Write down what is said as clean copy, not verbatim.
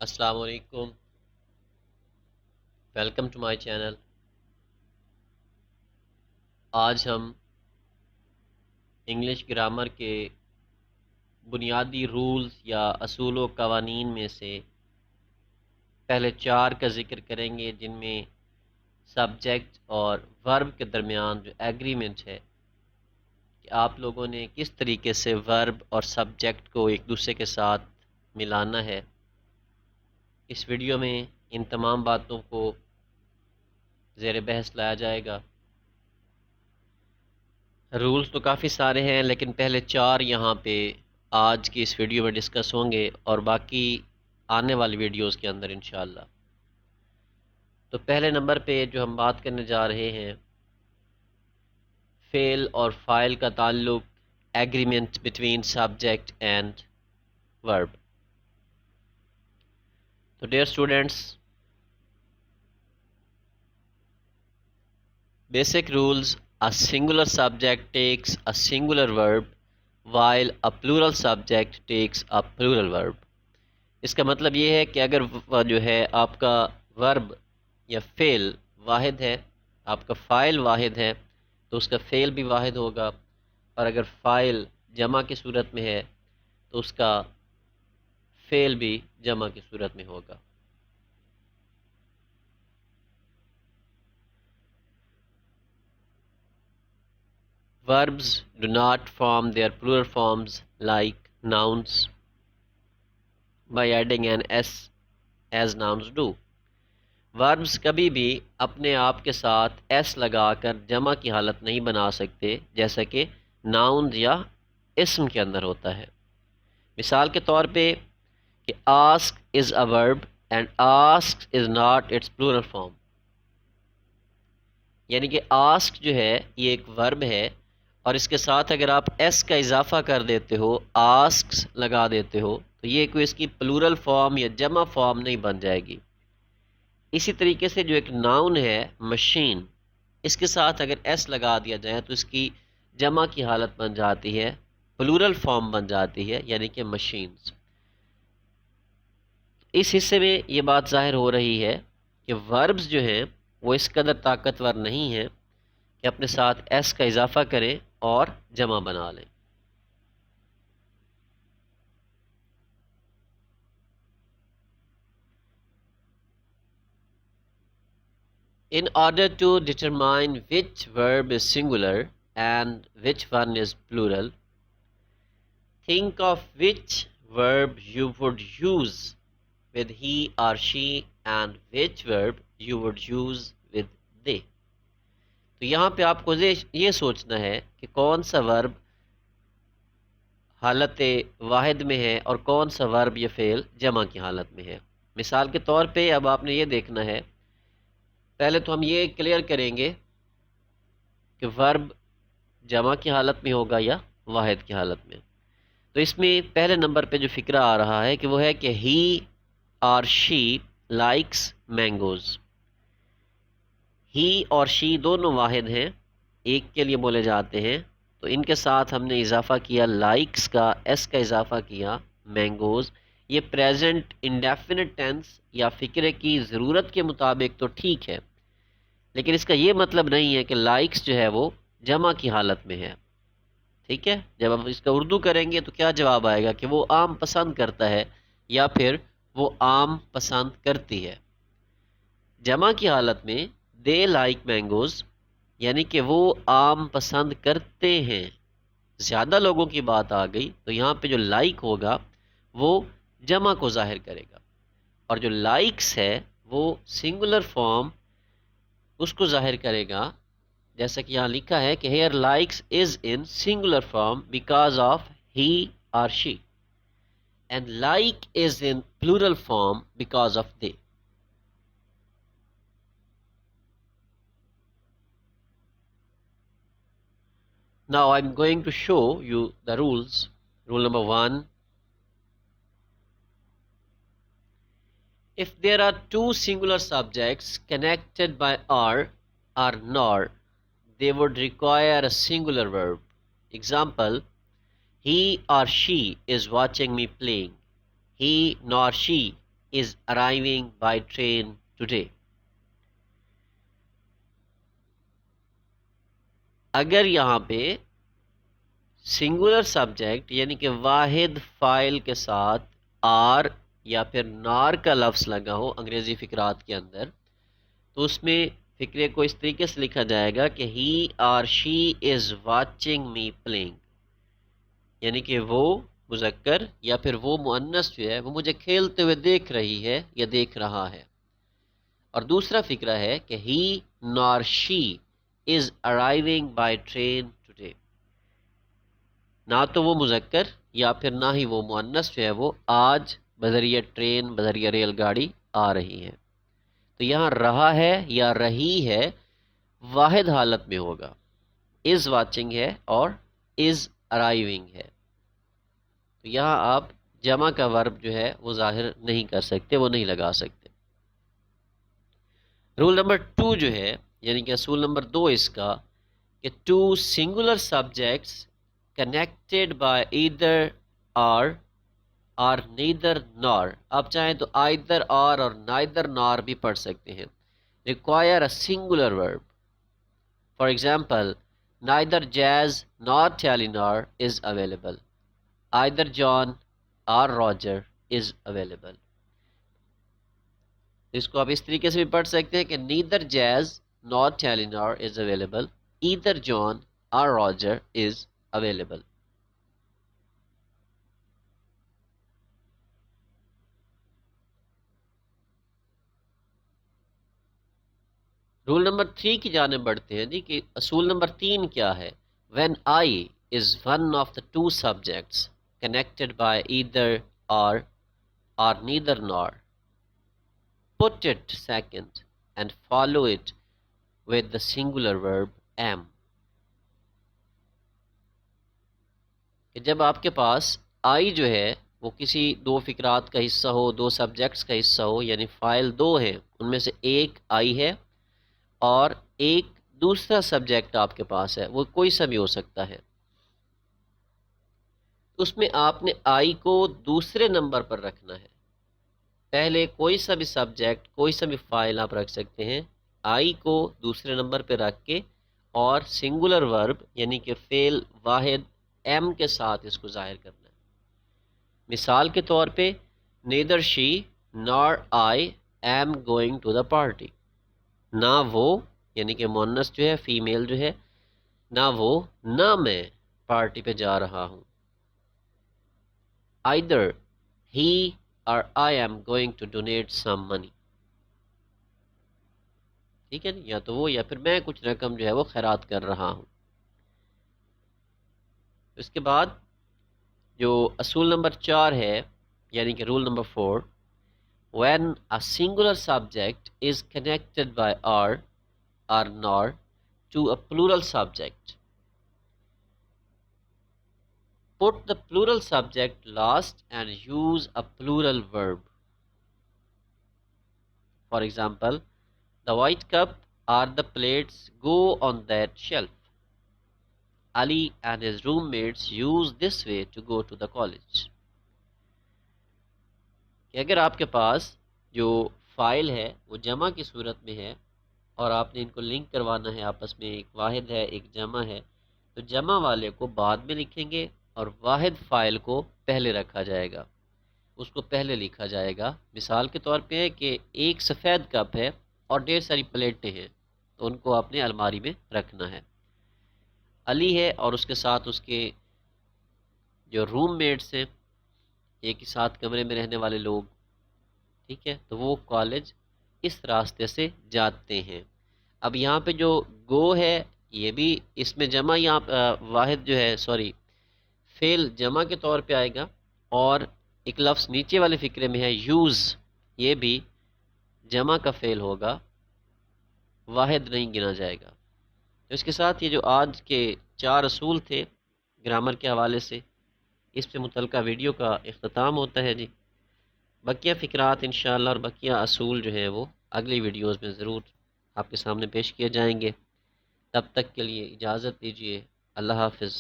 السلام علیکم، welcome to my channel. آج ہم انگلش گرامر کے بنیادی رولز یا اصول و قوانین میں سے پہلے 4 کا ذکر کریں گے، جن میں سبجیکٹ اور ورب کے درمیان جو ایگریمنٹ ہے کہ آپ لوگوں نے کس طریقے سے ورب اور سبجیکٹ کو ایک دوسرے کے ساتھ ملانا ہے۔ اس ویڈیو میں ان تمام باتوں کو زیر بحث لایا جائے گا۔ رولز تو کافی سارے ہیں، لیکن پہلے 4 یہاں پہ آج کی اس ویڈیو میں ڈسکس ہوں گے اور باقی آنے والی ویڈیوز کے اندر انشاءاللہ۔ تو پہلے نمبر پہ جو ہم بات کرنے جا رہے ہیں، فعل اور فاعل کا تعلق، ایگریمنٹ بٹوین سبجیکٹ اینڈ ورب۔ تو dear students, basic rules: a singular subject takes a singular verb while a plural subject takes a plural verb۔ اس کا مطلب یہ ہے کہ اگر جو ہے آپ کا ورب یا فعل واحد ہے، آپ کا فاعل واحد ہے، تو اس کا فعل بھی واحد ہوگا، اور اگر فاعل جمع کی صورت میں ہے تو اس کا فعل بھی جمع کی صورت میں ہوگا۔ Verbs do not form their plural forms like nouns by adding an s as nouns do۔ Verbs کبھی بھی اپنے آپ کے ساتھ s لگا کر جمع کی حالت نہیں بنا سکتے، جیسا کہ nouns یا اسم کے اندر ہوتا ہے۔ مثال کے طور پہ کہ ask is a verb and ask is not its plural form، یعنی کہ ask جو ہے یہ ایک ورب ہے، اور اس کے ساتھ اگر آپ ایس کا اضافہ کر دیتے ہو، آسکس لگا دیتے ہو، تو یہ کوئی اس کی پلورل فارم یا جمع فارم نہیں بن جائے گی۔ اسی طریقے سے جو ایک ناؤن ہے مشین، اس کے ساتھ اگر ایس لگا دیا جائے تو اس کی جمع کی حالت بن جاتی ہے، پلورل فارم بن جاتی ہے، یعنی کہ مشینز۔ اس حصے میں یہ بات ظاہر ہو رہی ہے کہ وربز جو ہیں وہ اس قدر طاقتور نہیں ہیں کہ اپنے ساتھ ایس کا اضافہ کریں اور جمع بنا لیں۔ In order to determine which verb is singular and which one is plural, think of which verb you would use with he or she and which verb you would use with they۔ تو یہاں پہ آپ کو یہ سوچنا ہے کہ کون سا ورب حالت واحد میں ہے اور کون سا ورب یا فعل جمع کی حالت میں ہے۔ مثال کے طور پہ اب آپ نے یہ دیکھنا ہے، پہلے تو ہم یہ کلیئر کریں گے کہ ورب جمع کی حالت میں ہوگا یا واحد کی حالت میں۔ تو اس میں پہلے نمبر پہ جو فکرہ آ رہا ہے کہ وہ ہے کہ ہی اور شی لائکس مینگوز۔ ہی اور شی دونوں واحد ہیں، ایک کے لیے بولے جاتے ہیں، تو ان کے ساتھ ہم نے اضافہ کیا لائکس کا، ایس کا اضافہ کیا مینگوز۔ یہ پریزنٹ انڈیفینٹ ٹینس یا فکرے کی ضرورت کے مطابق تو ٹھیک ہے، لیکن اس کا یہ مطلب نہیں ہے کہ لائکس جو ہے وہ جمع کی حالت میں ہے۔ ٹھیک ہے، جب ہم اس کا اردو کریں گے تو کیا جواب آئے گا کہ وہ عام پسند کرتا ہے یا پھر وہ عام پسند کرتی ہے۔ جمع کی حالت میں دے لائک مینگوز، یعنی کہ وہ عام پسند کرتے ہیں، زیادہ لوگوں کی بات آ گئی تو یہاں پہ جو لائک ہوگا وہ جمع کو ظاہر کرے گا، اور جو لائکس ہے وہ سنگولر فارم اس کو ظاہر کرے گا، جیسا کہ یہاں لکھا ہے کہ here likes is in singular form because of he اور she, and like is in plural form because of they. Now I'm going to show you the rules. Rule number 1. If there are two singular subjects connected by are or nor, they would require a singular verb. Example, he or she is watching me playing. He nor she is arriving by train today. اگر یہاں پہ singular subject یعنی کہ واحد فاعل کے ساتھ are یا پھر نار کا لفظ لگا ہو انگریزی فقرات کے اندر، تو اس میں فقرے کو اس طریقے سے لکھا جائے گا کہ ہی اور شی از واچنگ می پلینگ، یعنی کہ وہ مذکر یا پھر وہ مؤنث جو ہے وہ مجھے کھیلتے ہوئے دیکھ رہی ہے یا دیکھ رہا ہے۔ اور دوسرا فقرہ ہے کہ ہی نار شی از ارائیونگ بائی ٹرین ٹوڈے، نہ تو وہ مذکر یا پھر نہ ہی وہ مؤنث جو ہے وہ آج بذریعہ ٹرین بذریعہ ریل گاڑی آ رہی ہے۔ تو یہاں رہا ہے یا رہی ہے واحد حالت میں ہوگا، از واچنگ ہے اور از ارائیونگ ہے، تو یہاں آپ جمع کا ورب جو ہے وہ ظاہر نہیں کر سکتے، وہ نہیں لگا سکتے۔ رول نمبر 2 جو ہے یعنی کہ اصول نمبر 2 اس کا کہ two singular subjects connected by either اور نیدر نار، آپ چاہیں تو آئدر اور نائدر نار بھی پڑھ سکتے ہیں، require a singular verb. For example, neither Jazz nor Telenor is available. Either John or Roger is available. اس کو آپ اس طریقے سے بھی پڑھ سکتے ہیں کہ neither Jazz nor Telenor is available. Either John or Roger is available. Roll number 3 کی جانب بڑھتے ہیں جی کہ اصول نمبر 3 کیا ہے؟ When I is one of the two subjects connected by either or neither nor, put it second and follow it with the singular verb am. کہ جب آپ کے پاس I جو ہے وہ کسی دو فقرات کا حصہ ہو، دو سبجیکٹس کا حصہ ہو، یعنی فاعل دو ہیں، ان میں سے ایک I ہے اور ایک دوسرا سبجیکٹ آپ کے پاس ہے، وہ کوئی سا بھی ہو سکتا ہے، اس میں آپ نے آئی کو دوسرے نمبر پر رکھنا ہے۔ پہلے کوئی سا بھی سبجیکٹ کوئی سا بھی فاعل آپ رکھ سکتے ہیں، آئی کو دوسرے نمبر پہ رکھ کے اور سنگولر ورب یعنی کہ فعل واحد ایم کے ساتھ اس کو ظاہر کرنا ہے۔ مثال کے طور پہ neither she nor I am going to the party, نہ وہ یعنی کہ مؤنث جو ہے فیمیل جو ہے، نہ وہ نہ میں پارٹی پہ جا رہا ہوں۔ Either he or I am going to donate some money. ٹھیک ہے، یا تو وہ یا پھر میں کچھ رقم جو ہے وہ خیرات کر رہا ہوں۔ اس کے بعد جو اصول نمبر 4 ہے یعنی کہ roll number 4، when a singular subject is connected by or nor to a plural subject, put the plural subject last and use a plural verb. For example, the white cup or the plates go on that shelf. Ali and his roommates use this way to go to the college. کہ اگر آپ کے پاس جو file ہے وہ جمع کی صورت میں ہے اور آپ نے ان کو لنک کروانا ہے آپس میں، ایک واحد ہے ایک جمع ہے، تو جمع والے کو بعد میں لکھیں گے اور واحد فائل کو پہلے رکھا جائے گا، اس کو پہلے لکھا جائے گا۔ مثال کے طور پہ ہے کہ ایک سفید کپ ہے اور ڈھیر ساری پلیٹیں ہیں، تو ان کو آپ نے الماری میں رکھنا ہے۔ علی ہے اور اس کے ساتھ اس کے جو روم میٹس ہیں، ایک ہی ساتھ کمرے میں رہنے والے لوگ، ٹھیک ہے، تو وہ کالج اس راستے سے جاتے ہیں۔ اب یہاں پہ جو گو ہے یہ بھی اس میں جمع یہاں واحد جو ہے فعل جمع کے طور پہ آئے گا، اور ایک لفظ نیچے والے فقرے میں ہے یوز، یہ بھی جمع کا فعل ہوگا، واحد نہیں گنا جائے گا۔ تو اس کے ساتھ یہ جو آج کے 4 اصول تھے گرامر کے حوالے سے، اس پہ متعلقہ ویڈیو کا اختتام ہوتا ہے جی۔ بقیہ فقرات انشاءاللہ اور بقیہ اصول جو ہیں وہ اگلی ویڈیوز میں ضرور آپ کے سامنے پیش کیے جائیں گے۔ تب تک کے لیے اجازت دیجیے، اللہ حافظ۔